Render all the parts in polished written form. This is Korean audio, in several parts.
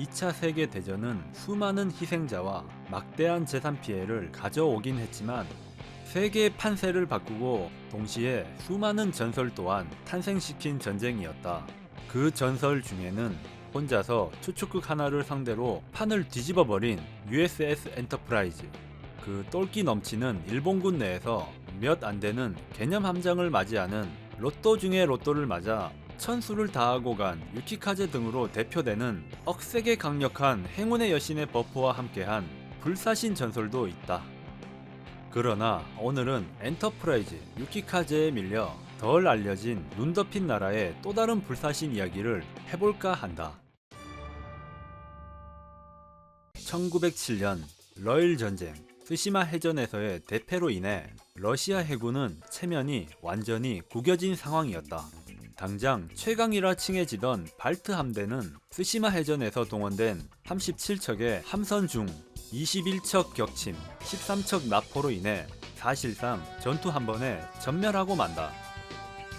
2차 세계대전은 수많은 희생자와 막대한 재산 피해를 가져오긴 했지만 세계의 판세를 바꾸고 동시에 수많은 전설 또한 탄생시킨 전쟁이었다. 그 전설 중에는 혼자서 추축극 하나를 상대로 판을 뒤집어버린 USS 엔터프라이즈, 그 똘끼 넘치는 일본군 내에서 몇 안되는 개념 함정을 맞이하는 로또 중에 로또를 맞아 천수를 다하고 간 유키카제 등으로 대표되는 억세게 강력한 행운의 여신의 버프와 함께한 불사신 전설도 있다. 그러나 오늘은 엔터프라이즈 유키카제에 밀려 덜 알려진 눈 덮인 나라의 또 다른 불사신 이야기를 해볼까 한다. 1907년 러일 전쟁 스시마 해전에서의 대패로 인해 러시아 해군은 체면이 완전히 구겨진 상황이었다. 당장 최강이라 칭해지던 발트 함대는 스시마 해전에서 동원된 37척의 함선 중 21척 격침, 13척 납포로 인해 사실상 전투 한 번에 전멸하고 만다.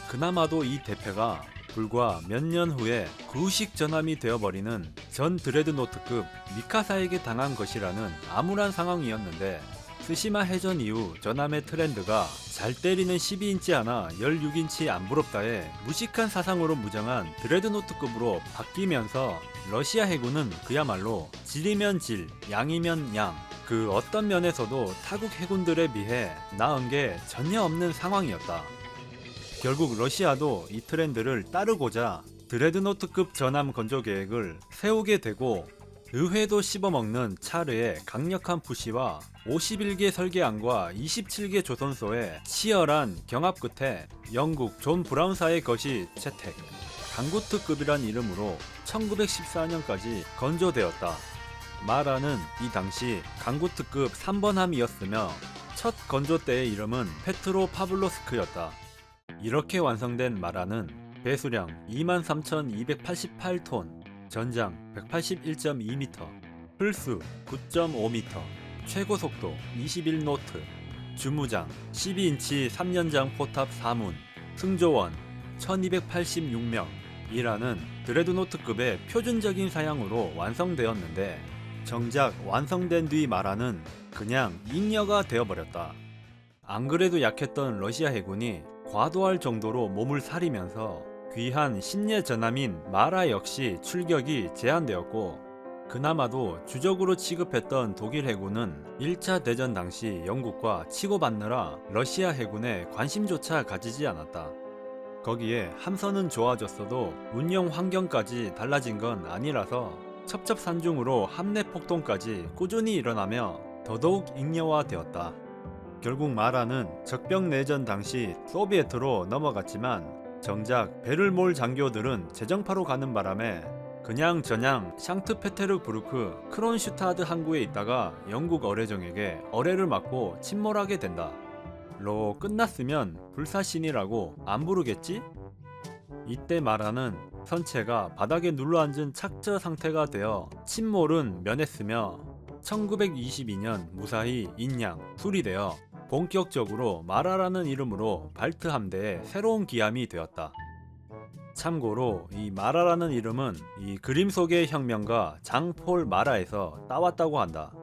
그나마도 이 대패가 불과 몇 년 후에 구식 전함이 되어버리는 전 드레드노트급 미카사에게 당한 것이라는 암울한 상황이었는데, 스시마 해전 이후 전함의 트렌드가 잘 때리는 12인치 하나 16인치 안 부럽다에 무식한 사상으로 무장한 드레드노트급으로 바뀌면서 러시아 해군은 그야말로 질이면 질, 양이면 양, 그 어떤 면에서도 타국 해군들에 비해 나은 게 전혀 없는 상황이었다. 결국 러시아도 이 트렌드를 따르고자 드레드노트급 전함 건조 계획을 세우게 되고, 의회도 씹어먹는 차르의 강력한 푸시와 51개 설계안과 27개 조선소의 치열한 경합 끝에 영국 존 브라운사의 것이 채택, 강구트급이란 이름으로 1914년까지 건조되었다. 마라는 이 당시 강구트급 3번함이었으며 첫 건조 때의 이름은 페트로 파블로스크였다. 이렇게 완성된 마라는 배수량 23,288톤, 전장 181.2m, 흘수 9.5m, 최고속도 21노트, 주무장 12인치 3연장 포탑 4문, 승조원 1286명 이라는 드레드노트급의 표준적인 사양으로 완성되었는데, 정작 완성된 뒤 마라는 그냥 잉여가 되어버렸다. 안 그래도 약했던 러시아 해군이 과도할 정도로 몸을 사리면서 귀한 신예 전함인 마라 역시 출격이 제한되었고, 그나마도 주적으로 취급했던 독일 해군은 1차 대전 당시 영국과 치고받느라 러시아 해군에 관심조차 가지지 않았다. 거기에 함선은 좋아졌어도 운영 환경까지 달라진 건 아니라서 첩첩산중으로 함내 폭동까지 꾸준히 일어나며 더더욱 잉여화되었다. 결국 마라는 적병내전 당시 소비에트로 넘어갔지만, 정작 베를몰 장교들은 재정파로 가는 바람에 그냥 저냥 샹트페테르부르크 크론슈타드 항구에 있다가 영국 어뢰정에게 어뢰를 맞고 침몰하게 된다. 로 끝났으면 불사신이라고 안 부르겠지? 이때 마라는 선체가 바닥에 눌러앉은 착저 상태가 되어 침몰은 면했으며 1922년 무사히 인양, 수리되어 본격적으로 마라라는 이름으로 발트 함대의 새로운 기함이 되었다. 참고로 이 마라라는 이름은 이 그림 속의 혁명가 장폴 마라에서 따왔다고 한다.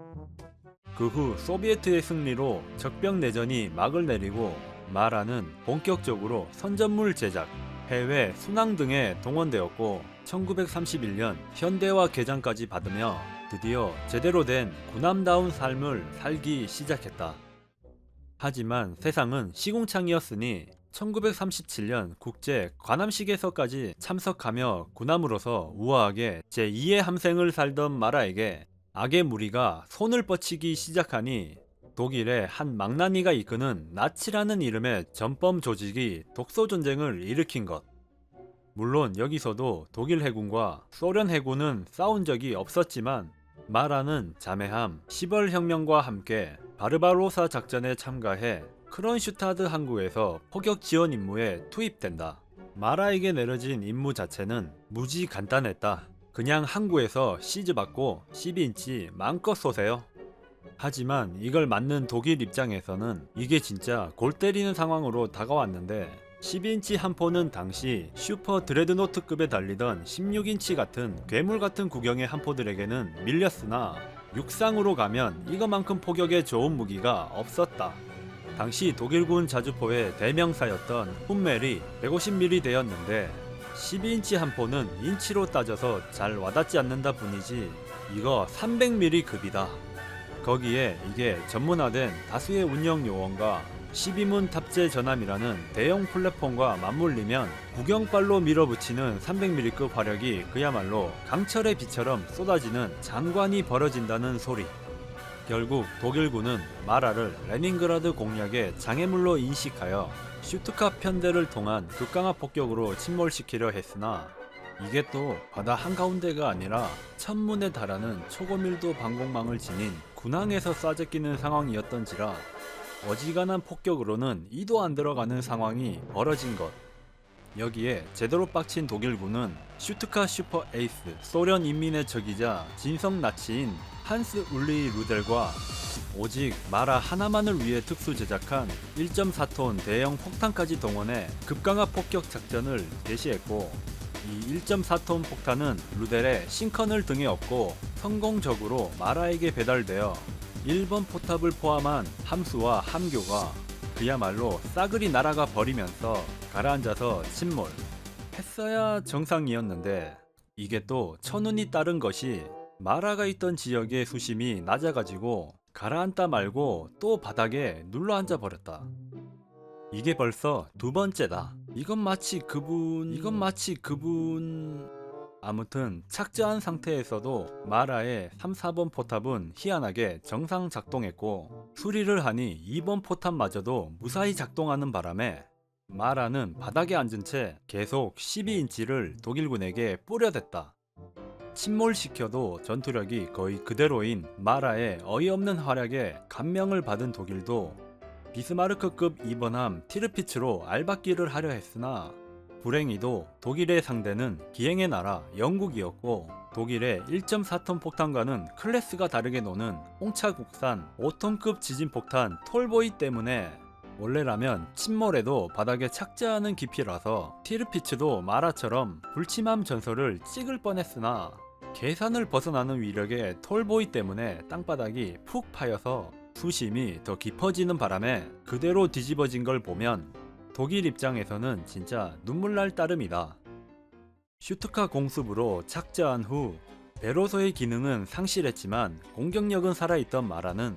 그 후 소비에트의 승리로 적병내전이 막을 내리고 마라는 본격적으로 선전물 제작, 해외 순항 등에 동원되었고, 1931년 현대화 개장까지 받으며 드디어 제대로 된 군함다운 삶을 살기 시작했다. 하지만 세상은 시궁창이었으니 1937년 국제 관함식에서까지 참석하며 군함으로서 우아하게 제2의 함생을 살던 마라에게 악의 무리가 손을 뻗치기 시작하니, 독일의 한 망나니가 이끄는 나치라는 이름의 전범 조직이 독소전쟁을 일으킨 것. 물론 여기서도 독일 해군과 소련 해군은 싸운 적이 없었지만, 마라는 자매함 시벌혁명과 함께 바르바로사 작전에 참가해 크론슈타드 항구에서 포격 지원 임무에 투입된다. 마라에게 내려진 임무 자체는 무지 간단했다. 그냥 항구에서 시즈 받고 12인치 마음껏 쏘세요. 하지만 이걸 맞는 독일 입장에서는 이게 진짜 골 때리는 상황으로 다가왔는데, 12인치 함포는 당시 슈퍼 드레드노트급에 달리던 16인치 같은 괴물 같은 구경의 함포들에게는 밀렸으나 육상으로 가면 이거만큼 포격에 좋은 무기가 없었다. 당시 독일군 자주포의 대명사였던 훈멜이 150mm 대였는데 12인치 함포는 인치로 따져서 잘 와닿지 않는다 뿐이지 이거 300mm 급이다. 거기에 이게 전문화된 다수의 운영 요원과 12문 탑재 전함이라는 대형 플랫폼과 맞물리면 구경발로 밀어붙이는 300mm급 화력이 그야말로 강철의 비처럼 쏟아지는 장관이 벌어진다는 소리. 결국 독일군은 마라를 레닌그라드 공략의 장애물로 인식하여 슈트카 편대를 통한 극강화 폭격으로 침몰시키려 했으나 이게 또 바다 한가운데가 아니라 천문에 달하는 초고밀도 방공망을 지닌 군항에서 쏴제끼는 상황이었던지라 어지간한 폭격으로는 이도 안 들어가는 상황이 벌어진 것. 여기에 제대로 빡친 독일군은 슈트카 슈퍼 에이스 소련 인민의 적이자 진성 나치인 한스 울리 루델과 오직 마라 하나만을 위해 특수 제작한 1.4톤 대형 폭탄까지 동원해 급강화 폭격 작전을 개시했고, 이 1.4톤 폭탄은 루델의 싱컨을 등에 업고 성공적으로 마라에게 배달되어 1번 포탑을 포함한 함수와 함교가 그야말로 싸그리 날아가 버리면서 가라앉아서 침몰 했어야 정상이었는데, 이게 또 천운이 따른 것이 마라가 있던 지역의 수심이 낮아가지고 가라앉다 말고 또 바닥에 눌러앉아 버렸다. 이게 벌써 두 번째다. 이건 마치 그분... 아무튼 착지한 상태에서도 마라의 3, 4번 포탑은 희한하게 정상 작동했고, 수리를 하니 2번 포탑마저도 무사히 작동하는 바람에 마라는 바닥에 앉은 채 계속 12인치를 독일군에게 뿌려댔다. 침몰시켜도 전투력이 거의 그대로인 마라의 어이없는 활약에 감명을 받은 독일도 비스마르크급 2번함 티르피츠로 알박기를 하려 했으나 불행히도 독일의 상대는 기행의 나라 영국이었고, 독일의 1.4톤 폭탄과는 클래스가 다르게 노는 홍차국산 5톤급 지진폭탄 톨보이 때문에 원래라면 침몰해도 바닥에 착지하는 깊이라서 티르피츠도 마라처럼 불침함 전설을 찍을 뻔했으나 계산을 벗어나는 위력의 톨보이 때문에 땅바닥이 푹 파여서 수심이 더 깊어지는 바람에 그대로 뒤집어진 걸 보면 독일 입장에서는 진짜 눈물 날 따름이다. 슈트카 공습으로 착지한 후 배로소의 기능은 상실했지만 공격력은 살아있던 마라는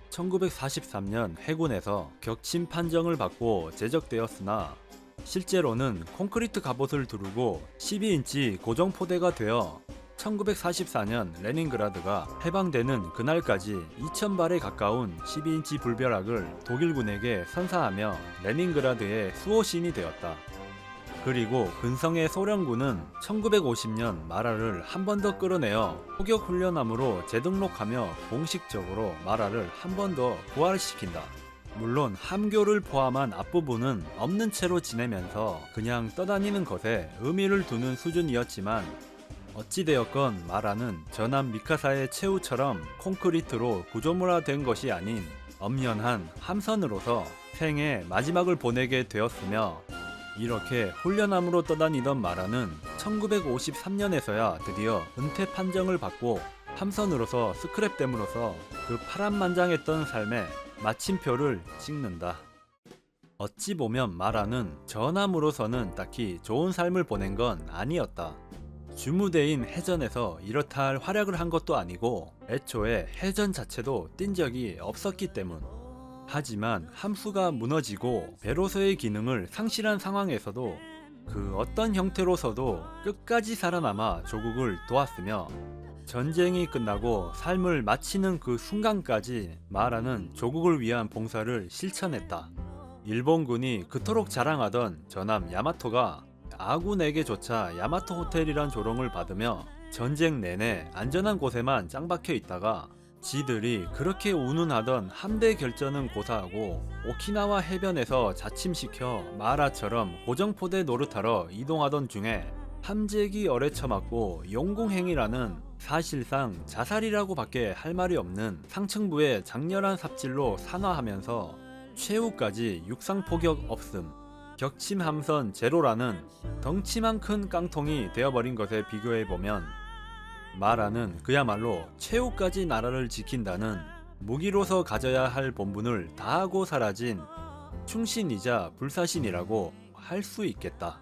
1943년 해군에서 격침 판정을 받고 제적되었으나 실제로는 콘크리트 갑옷을 두르고 12인치 고정포대가 되어 1944년 레닌그라드가 해방되는 그날까지 2000발에 가까운 12인치 불벼락을 독일군에게 선사하며 레닌그라드의 수호신이 되었다. 그리고 근성의 소련군은 1950년 마라를 한 번 더 끌어내어 포격 훈련함으로 재등록하며 공식적으로 마라를 한 번 더 부활시킨다. 물론 함교를 포함한 앞부분은 없는 채로 지내면서 그냥 떠다니는 것에 의미를 두는 수준이었지만, 어찌되었건 마라는 전함 미카사의 최후처럼 콘크리트로 구조물화된 것이 아닌 엄연한 함선으로서 생애 마지막을 보내게 되었으며, 이렇게 훈련함으로 떠다니던 마라는 1953년에서야 드디어 은퇴 판정을 받고 함선으로서 스크랩됨으로써 그 파란만장했던 삶의 마침표를 찍는다. 어찌 보면 마라는 전함으로서는 딱히 좋은 삶을 보낸 건 아니었다. 주무대인 해전에서 이렇다 할 활약을 한 것도 아니고 애초에 해전 자체도 뛴 적이 없었기 때문. 하지만 함수가 무너지고 배로서의 기능을 상실한 상황에서도 그 어떤 형태로서도 끝까지 살아남아 조국을 도왔으며, 전쟁이 끝나고 삶을 마치는 그 순간까지 마라는 조국을 위한 봉사를 실천했다. 일본군이 그토록 자랑하던 전함 야마토가 아군에게조차 야마토 호텔이란 조롱을 받으며 전쟁 내내 안전한 곳에만 짱박혀 있다가 지들이 그렇게 운운하던 함대 결전은 고사하고 오키나와 해변에서 자침시켜 마라처럼 고정포대 노릇하러 이동하던 중에 함재기 어뢰 처맞고 용궁행위라는 사실상 자살이라고 밖에 할 말이 없는 상층부의 장렬한 삽질로 산화하면서 최후까지 육상포격 없음, 격침 함선 제로라는 덩치만 큰 깡통이 되어버린 것에 비교해보면 마라는 그야말로 최후까지 나라를 지킨다는 무기로서 가져야 할 본분을 다하고 사라진 충신이자 불사신이라고 할 수 있겠다.